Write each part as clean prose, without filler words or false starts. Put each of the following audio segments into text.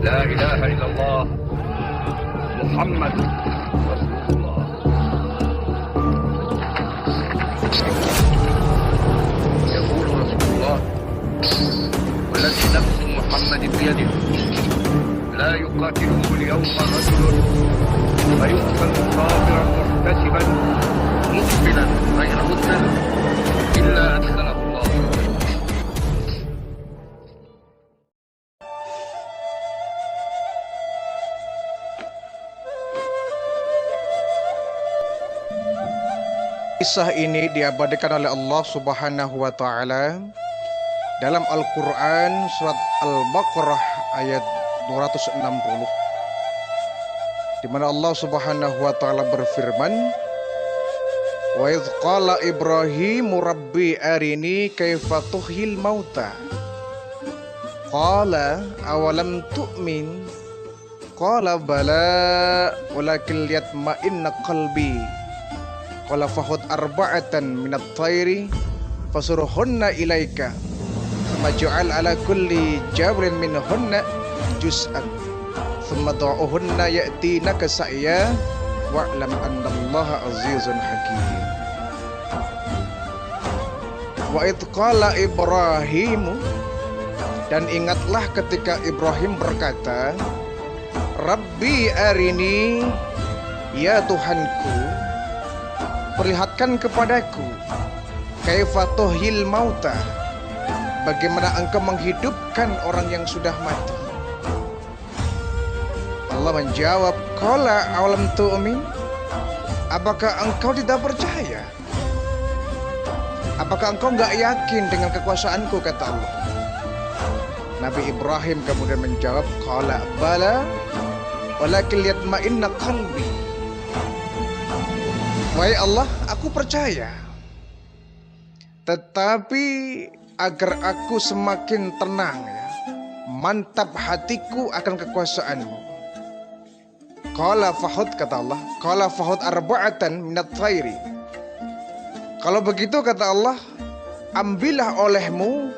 لا إله إلا الله محمد رسول الله. يقول رسول الله والذي نفس محمد بيده لا يقاتله اليوم رجل فيقتل صابرا محتسبا مقبلا غير مسلم إلا أدخله الله. Kisah ini diabadikan oleh Allah Subhanahu wa taala dalam Al-Qur'an surat Al-Baqarah ayat 260, di mana Allah Subhanahu wa taala berfirman, "Wa idz qala Ibrahimu rabbi arini kaifa tuhyil mauta." Qala awalam tu'min? Qala bala walakin liyatma'inna qalbi. Qala fahud arba'atan minat thairi fasuruhunna ilaika maj'al ala kulli jabalin minhunna juz'an thumma du'uhunna ya'tinaka sa'ya wa'lam annallaha azizun hakim. Wa idh qala Ibrahimu, dan ingatlah ketika Ibrahim berkata, Rabbi arini, ya Tuhanku, perlihatkan kepadaku, kaifa tuhyil mauta, bagaimana engkau menghidupkan orang yang sudah mati. Allah menjawab, qala awalam tu'min, apakah engkau tidak percaya? Apakah engkau enggak yakin dengan kekuasaanku, kata Allah. Nabi Ibrahim kemudian menjawab, qala bala walakin liyatma'inna qalbi. Wahai Allah, aku percaya, tetapi agar aku semakin tenang, mantap hatiku akan kekuasaanmu. Qala fahud, kata Allah, qala fahud arba'atan minat thairi. Kalau begitu, kata Allah, ambillah olehmu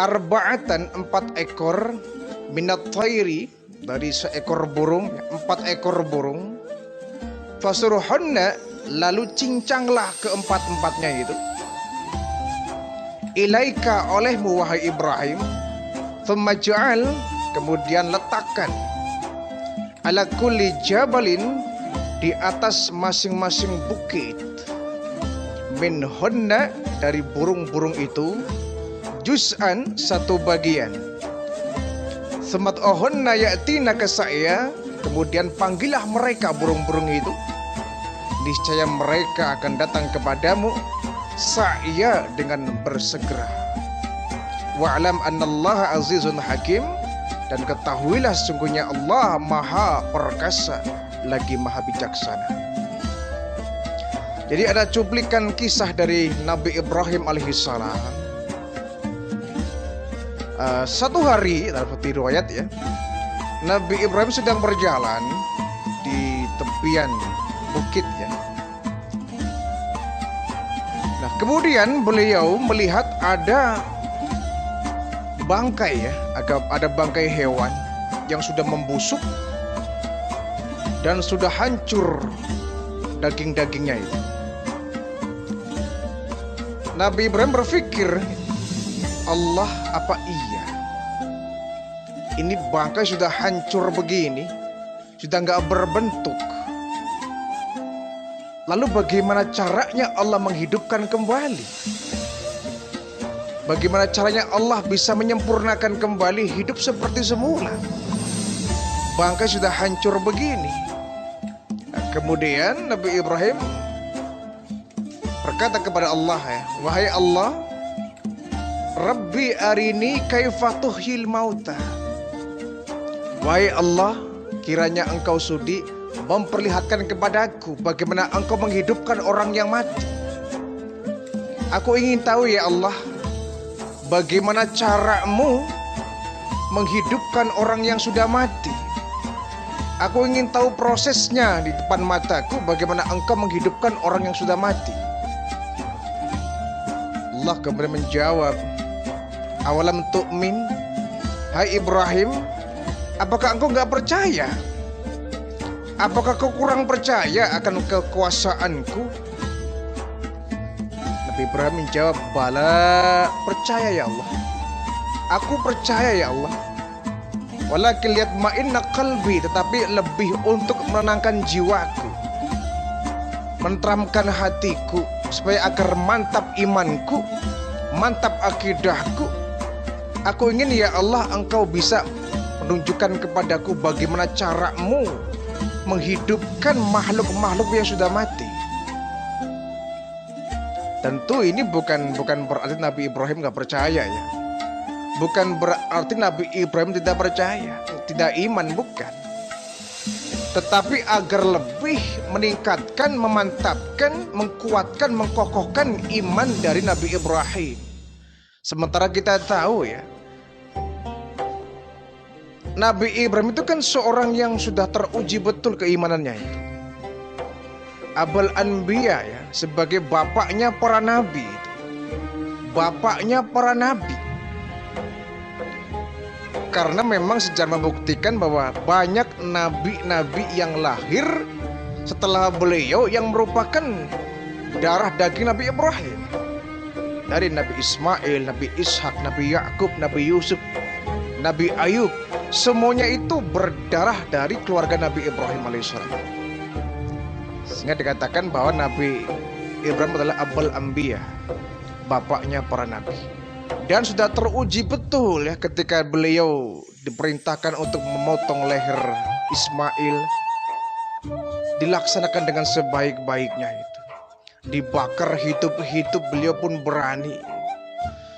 arba'atan, 4 ekor, minat thairi, dari seekor burung, 4 ekor burung, fasuruhunna, lalu cincanglah keempat-empatnya itu, ilaika, olehmu wahai Ibrahim, thumma ja'al, kemudian letakkan, ala kulli jabalin, di atas masing-masing bukit, minhunna, dari burung-burung itu, juz'an, 1 bagian, thumma du'uhunna ya'tinaka sa'ya, kemudian panggillah mereka burung-burung itu, niscaya mereka akan datang kepadamu sa'ya, dengan bersegera. Wa'lam annallaha azizun hakim, dan ketahuilah sesungguhnya Allah maha perkasa lagi maha bijaksana. Jadi ada cuplikan kisah dari Nabi Ibrahim alaihissalam. Satu hari, dalam riwayat ya, Nabi Ibrahim sedang berjalan di tepian bukit ya. Nah, kemudian beliau melihat ada bangkai ya, ada bangkai hewan yang sudah membusuk dan sudah hancur daging-dagingnya itu. Nabi Ibrahim berpikir, Allah, apa iya ini bangkai sudah hancur begini, sudah nggak berbentuk, lalu bagaimana caranya Allah menghidupkan kembali? Bagaimana caranya Allah bisa menyempurnakan kembali hidup seperti semula? Bangkai sudah hancur begini. Nah, kemudian Nabi Ibrahim berkata kepada Allah, ya, wahai Allah, Rabbi arini kaifa tuhyil mauta. Wahai Allah, kiranya engkau sudi memperlihatkan kepadaku bagaimana engkau menghidupkan orang yang mati. Aku ingin tahu ya Allah, bagaimana caramu menghidupkan orang yang sudah mati. Aku ingin tahu prosesnya di depan mataku, bagaimana engkau menghidupkan orang yang sudah mati. Allah kemudian menjawab, awalam tu'min, hai Ibrahim, Apakah engkau nggak percaya? Apakah kau kurang percaya akan kekuasaanku? Nabi Ibrahim menjawab, bala, percaya ya Allah. Aku percaya ya Allah. Walakin lihat ma'inna qalbi, tetapi lebih untuk menenangkan jiwaku, menenteramkan hatiku, supaya agar mantap imanku, mantap akidahku. Aku ingin ya Allah engkau bisa menunjukkan kepadaku bagaimana caramu menghidupkan makhluk-makhluk yang sudah mati. Tentu ini bukan berarti Nabi Ibrahim gak percaya ya. Bukan berarti Nabi Ibrahim tidak percaya, tidak iman, bukan. Tetapi agar lebih meningkatkan, memantapkan, mengkuatkan, mengkokohkan iman dari Nabi Ibrahim. Sementara kita tahu ya, Nabi Ibrahim itu kan seorang yang sudah teruji betul keimanannya itu. Abul Anbiya ya, sebagai bapaknya para nabi itu. Bapaknya para nabi. Karena memang sejarah membuktikan bahwa banyak nabi-nabi yang lahir setelah beliau yang merupakan darah daging Nabi Ibrahim. Dari Nabi Ismail, Nabi Ishak, Nabi Yakub, Nabi Yusuf, Nabi Ayub, semuanya itu berdarah dari keluarga Nabi Ibrahim alaihissalam. Sehingga dikatakan bahwa Nabi Ibrahim adalah Abul Anbiya, bapaknya para nabi. Dan sudah teruji betul ya ketika beliau diperintahkan untuk memotong leher Ismail, dilaksanakan dengan sebaik-baiknya itu. Dibakar hidup-hidup beliau pun berani.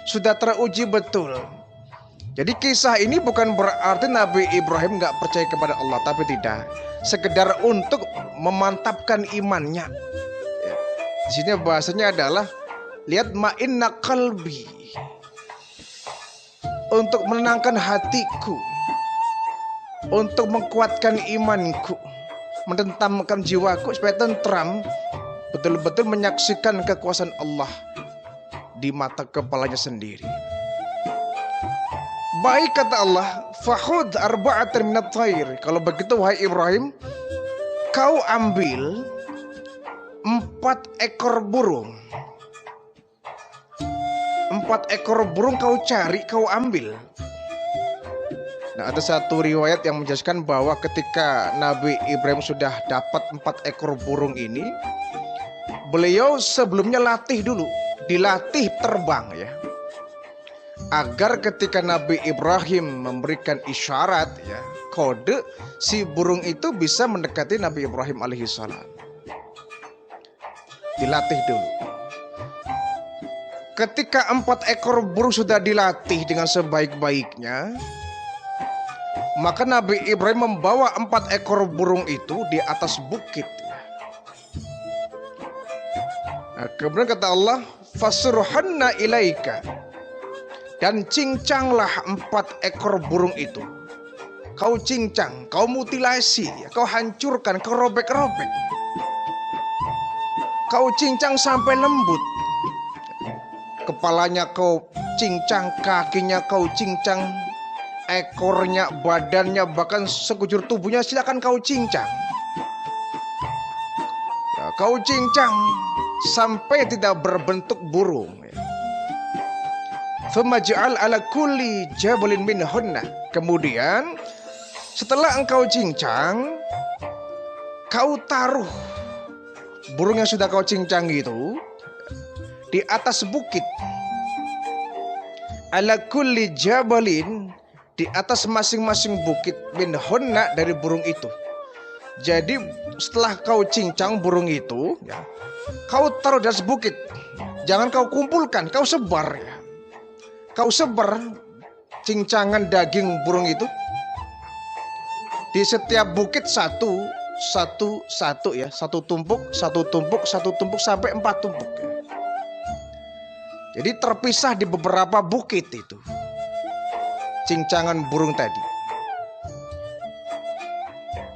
Sudah teruji betul. Jadi kisah ini bukan berarti Nabi Ibrahim gak percaya kepada Allah, tapi tidak. Sekedar untuk memantapkan imannya. Ya. Di sini bahasanya adalah lihat ma'inna qalbi, untuk menenangkan hatiku, untuk menguatkan imanku, menentamkan jiwaku supaya tentram, betul-betul menyaksikan kekuasaan Allah di mata kepalanya sendiri. Baik kata Allah, fakhudh arba'atan minat thair. Kalau begitu wahai Ibrahim, kau ambil 4 ekor burung. 4 ekor burung kau cari, kau ambil. Nah, ada satu riwayat yang menjelaskan bahwa ketika Nabi Ibrahim sudah dapat 4 ekor burung ini, beliau sebelumnya latih dulu, dilatih terbang ya. Agar ketika Nabi Ibrahim memberikan isyarat ya, kode, si burung itu bisa mendekati Nabi Ibrahim alaihissalam. Dilatih dulu. Ketika 4 ekor burung sudah dilatih dengan sebaik-baiknya, maka Nabi Ibrahim membawa 4 ekor burung itu di atas bukit. Nah, kemudian kata Allah, fasurhanna ilaika, dan cincanglah 4 ekor burung itu. Kau cincang, kau mutilasi, kau hancurkan, kau robek-robek. Kau cincang sampai lembut. Kepalanya kau cincang, kakinya kau cincang, ekornya, badannya, bahkan sekujur tubuhnya silakan kau cincang. Ya, kau cincang sampai tidak berbentuk burung. Famaj'al ala kulli jabalin minhunna. Kemudian setelah engkau cincang, kau taruh burung yang sudah kau cincang itu di atas bukit. Ala kulli jabalin, di atas masing-masing bukit, minhunna, dari burung itu. Jadi setelah kau cincang burung itu ya, kau taruh di atas bukit. Jangan kau kumpulkan, kau sebar ya. Kau sebar cincangan daging burung itu di setiap bukit satu ya, satu tumpuk sampai 4 tumpuk ya. Jadi terpisah di beberapa bukit itu cincangan burung tadi.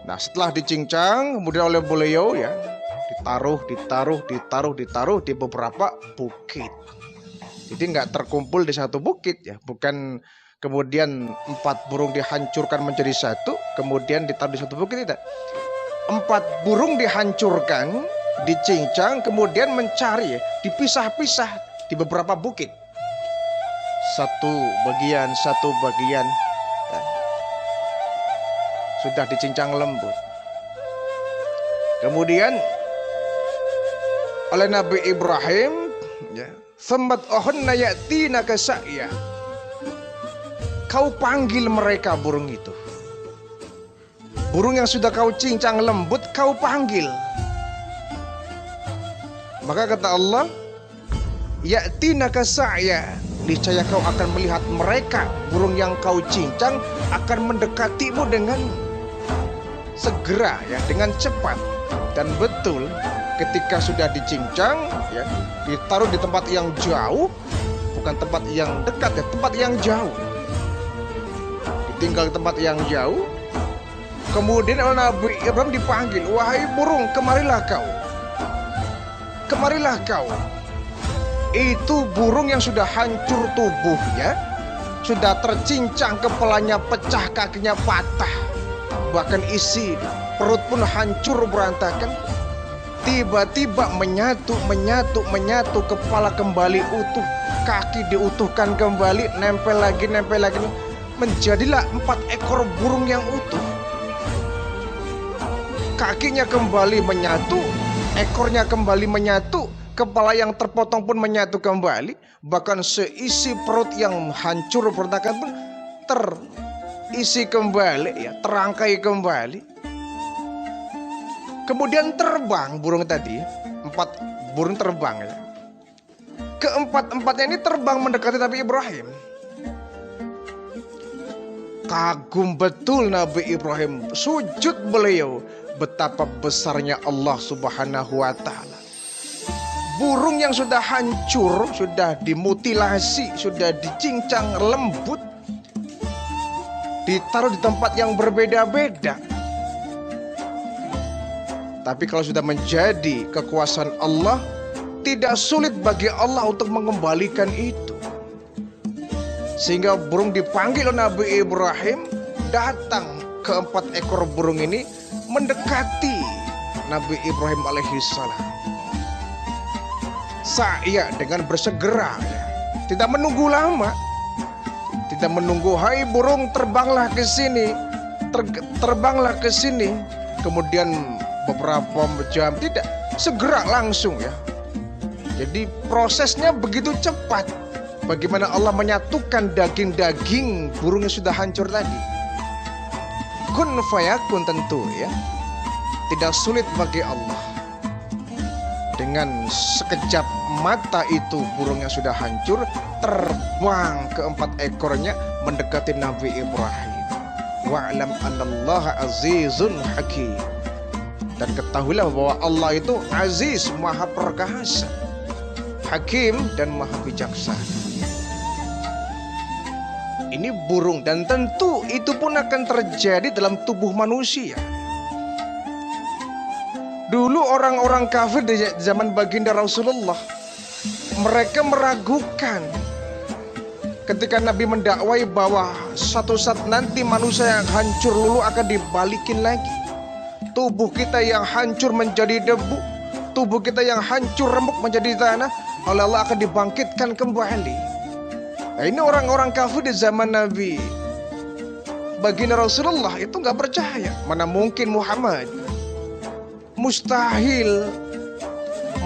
Nah, setelah dicincang kemudian oleh beliau ya, ditaruh di beberapa bukit. Jadi nggak terkumpul di satu bukit ya, bukan kemudian 4 burung dihancurkan menjadi satu, kemudian ditaruh di satu bukit, tidak. 4 burung dihancurkan, dicincang, kemudian mencari, dipisah-pisah di beberapa bukit. Satu bagian, ya. Sudah dicincang lembut. Kemudian oleh Nabi Ibrahim, ya, "Sammat ahunna ya'tinaka sa'ya." Kau panggil mereka burung itu. Burung yang sudah kau cincang lembut, kau panggil. Maka kata Allah, "Ya'tinaka sa'ya." Niscaya kau akan melihat mereka, burung yang kau cincang akan mendekatimu dengan segera, ya, dengan cepat. Dan betul, ketika sudah dicincang, ya, ditaruh di tempat yang jauh, bukan tempat yang dekat, ya, tempat yang jauh. Ditinggal di tempat yang jauh. Kemudian oleh Nabi Ibrahim dipanggil, "Wahai burung, kemarilah kau. Kemarilah kau." Itu burung yang sudah hancur tubuhnya, sudah tercincang, kepalanya pecah, kakinya patah, bahkan isi perut pun hancur berantakan. Tiba-tiba menyatu, kepala kembali utuh, kaki diutuhkan kembali, nempel lagi. Menjadilah 4 ekor burung yang utuh. Kakinya kembali menyatu, ekornya kembali menyatu, kepala yang terpotong pun menyatu kembali, bahkan seisi perut yang hancur berantakan pun terisi kembali, ya, terangkai kembali. Kemudian terbang burung tadi, 4 burung terbang, ya. Keempat-empatnya ini terbang mendekati Nabi Ibrahim. Kagum betul Nabi Ibrahim, sujud beliau, betapa besarnya Allah Subhanahu wa Ta'ala. Burung yang sudah hancur, sudah dimutilasi, sudah dicincang lembut, ditaruh di tempat yang berbeda-beda. Tapi kalau sudah menjadi kekuasaan Allah, tidak sulit bagi Allah untuk mengembalikan itu. Sehingga burung dipanggil oleh Nabi Ibrahim, datang ke 4 ekor burung ini mendekati Nabi Ibrahim alaihissalam. Sa'ya, dengan bersegera, ya. Tidak menunggu lama. Tidak menunggu, "Hai burung, terbanglah ke sini. Terbanglah ke sini." Kemudian beberapa jam, tidak, segera langsung, ya. Jadi prosesnya begitu cepat. Bagaimana Allah menyatukan daging-daging burung yang sudah hancur tadi. Kun fayakun, tentu, ya. Tidak sulit bagi Allah. Dengan sekejap mata itu burung yang sudah hancur terbang ke 4 ekornya mendekati Nabi Ibrahim. Wa'lam anallaha azizun hakim. Dan ketahuilah bahwa Allah itu aziz, maha perkasa, hakim, dan maha bijaksana. Ini burung, dan tentu itu pun akan terjadi dalam tubuh manusia. Dulu orang-orang kafir di zaman baginda Rasulullah, mereka meragukan ketika Nabi mendakwai bahwa suatu saat nanti manusia yang hancur lulu akan dibalikin lagi. Tubuh kita yang hancur menjadi debu, tubuh kita yang hancur remuk menjadi tanah, oleh Allah akan dibangkitkan kembali. Nah, ini orang-orang kafir di zaman Nabi baginda Rasulullah itu nggak percaya. Mana mungkin Muhammad? Mustahil.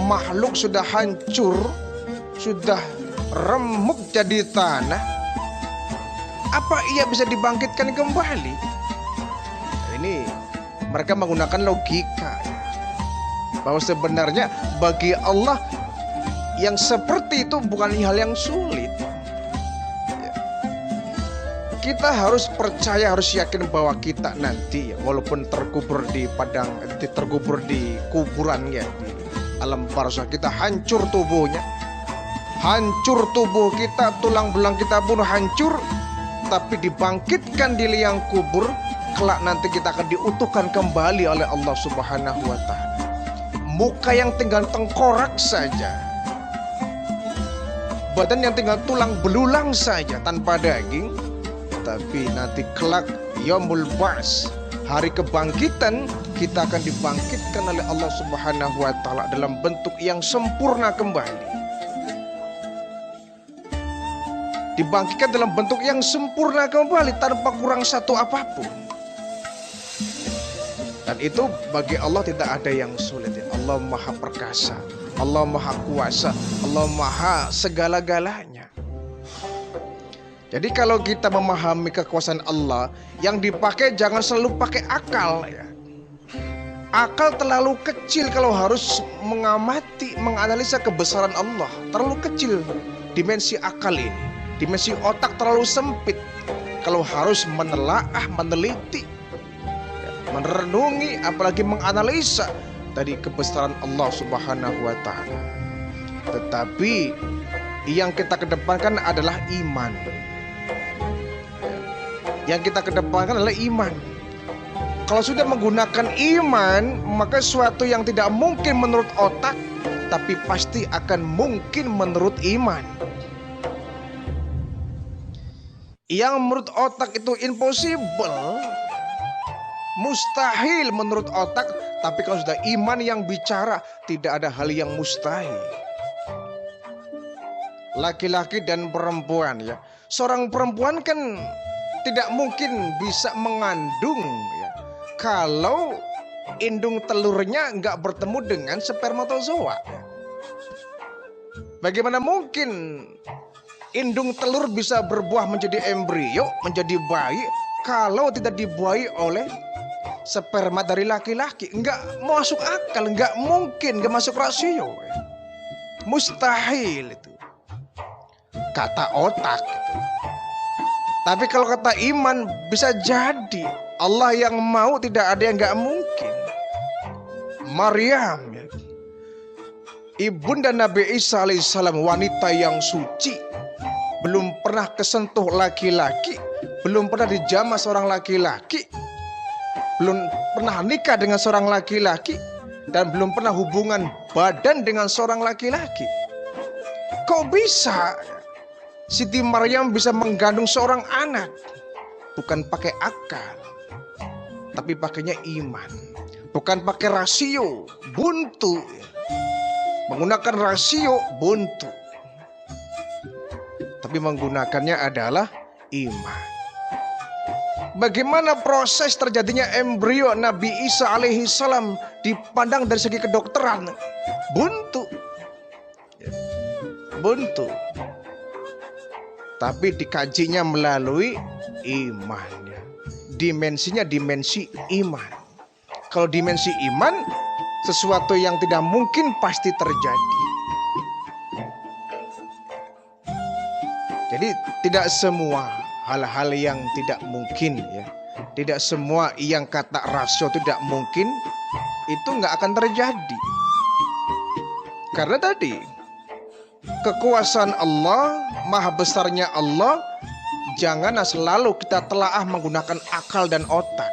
Makhluk sudah hancur, sudah remuk jadi tanah, apa ia bisa dibangkitkan kembali? Ini mereka menggunakan logika, bahwa sebenarnya bagi Allah yang seperti itu bukan hal yang sulit. Kita harus percaya, harus yakin bahwa kita nanti, walaupun terkubur di terkubur di kuburan, ya, di alam barzakh, kita hancur tubuhnya, hancur tubuh kita, tulang belang kita pun hancur, tapi dibangkitkan di liang kubur, kelak nanti kita akan diutuhkan kembali oleh Allah Subhanahu wa Ta'ala. Muka yang tinggal tengkorak saja, badan yang tinggal tulang belulang saja tanpa daging, Tetapi nanti kelak yaumul ba'ts, hari kebangkitan, kita akan dibangkitkan oleh Allah Subhanahu wa taala dalam bentuk yang sempurna kembali. Dibangkitkan dalam bentuk yang sempurna kembali tanpa kurang satu apapun. Dan itu bagi Allah tidak ada yang sulit. Allah Maha Perkasa, Allah Maha Kuasa, Allah Maha segala-galanya. Jadi kalau kita memahami kekuasaan Allah, yang dipakai jangan selalu pakai akal ya. Akal terlalu kecil kalau harus mengamati, menganalisa kebesaran Allah. Terlalu kecil dimensi akal ini. Dimensi otak terlalu sempit kalau harus menelaah, meneliti, merenungi, apalagi menganalisa tadi kebesaran Allah Subhanahu wa taala. Tetapi yang kita kedepankan adalah iman. Yang kita kedepankan adalah iman. Kalau sudah menggunakan iman, maka sesuatu yang tidak mungkin menurut otak, tapi pasti akan mungkin menurut iman. Yang menurut otak itu impossible, mustahil menurut otak, tapi kalau sudah iman yang bicara, tidak ada hal yang mustahil. Laki-laki dan perempuan ya. Seorang perempuan kan tidak mungkin bisa mengandung ya, kalau indung telurnya nggak bertemu dengan spermatozoa. Bagaimana mungkin indung telur bisa berbuah menjadi embrio, menjadi bayi, kalau tidak dibuahi oleh sperma dari laki-laki? Nggak masuk akal, nggak mungkin, nggak masuk rasio. Mustahil itu. Kata otak gitu. Tapi kalau kata iman bisa jadi. Allah yang mau, tidak ada yang nggak mungkin. Maryam ya, ibunda Nabi Isa alaihissalam, wanita yang suci, belum pernah kesentuh laki-laki, belum pernah dijamah seorang laki-laki, belum pernah nikah dengan seorang laki-laki, dan belum pernah hubungan badan dengan seorang laki-laki. Kok bisa Siti Maryam bisa mengandung seorang anak? Bukan pakai akal, tapi pakainya iman. Bukan pakai rasio, buntu. Menggunakan rasio, buntu. Tapi menggunakannya adalah iman. Bagaimana proses terjadinya embrio Nabi Isa alaihi salam dipandang dari segi kedokteran? Buntu. Buntu. Tapi dikajinya melalui iman ya. Dimensinya dimensi iman. Kalau dimensi iman, sesuatu yang tidak mungkin pasti terjadi. Jadi tidak semua hal-hal yang tidak mungkin ya, tidak semua yang kata rasio tidak mungkin itu nggak akan terjadi. Karena tadi kekuasaan Allah, maha besarnya Allah, jangan selalu kita telaah menggunakan akal dan otak.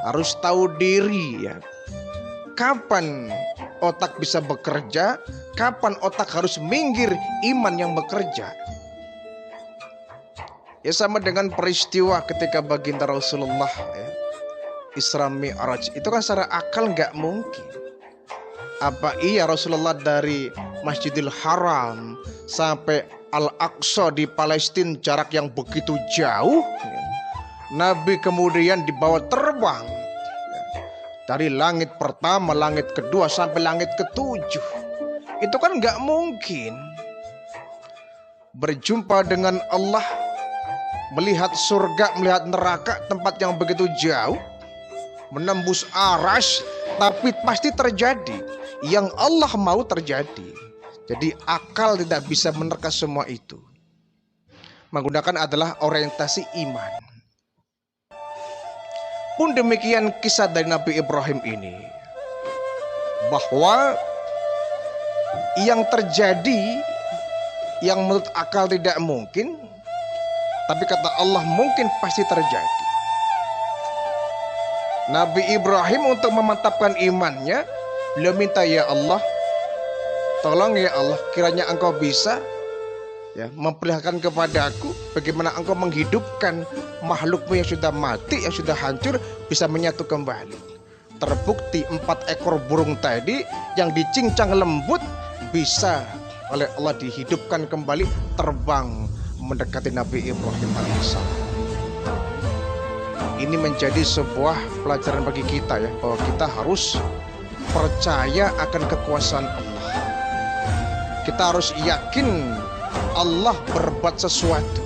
Harus tahu diri ya. Kapan otak bisa bekerja, kapan otak harus minggir, iman yang bekerja. Ya sama dengan peristiwa ketika baginda Rasulullah ya, Isra Mi'raj. Itu kan secara akal nggak mungkin. Apa iya Rasulullah dari Masjidil Haram sampai Al-Aqsa di Palestina, jarak yang begitu jauh, Nabi kemudian dibawa terbang dari langit pertama, langit kedua sampai langit ketujuh. Itu kan nggak mungkin. Berjumpa dengan Allah, melihat surga, melihat neraka, tempat yang begitu jauh, menembus aras, tapi pasti terjadi. Yang Allah mau terjadi. Jadi akal tidak bisa menerka semua itu. Menggunakan adalah orientasi iman. Pun demikian kisah dari Nabi Ibrahim ini, bahwa yang terjadi yang menurut akal tidak mungkin, tapi kata Allah mungkin pasti terjadi. Nabi Ibrahim untuk memantapkan imannya, beliau minta, ya Allah, tolong ya Allah, kiranya engkau bisa ya, memperlihatkan kepadaku bagaimana engkau menghidupkan makhlukmu yang sudah mati, yang sudah hancur, bisa menyatu kembali. Terbukti 4 ekor burung tadi yang dicincang lembut bisa oleh Allah dihidupkan kembali, terbang mendekati Nabi Ibrahim alaihissalam. Ini menjadi sebuah pelajaran bagi kita ya, bahwa kita harus percaya akan kekuasaan Allah. Kita harus yakin Allah berbuat sesuatu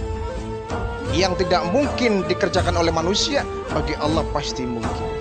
yang tidak mungkin dikerjakan oleh manusia, bagi Allah pasti mungkin.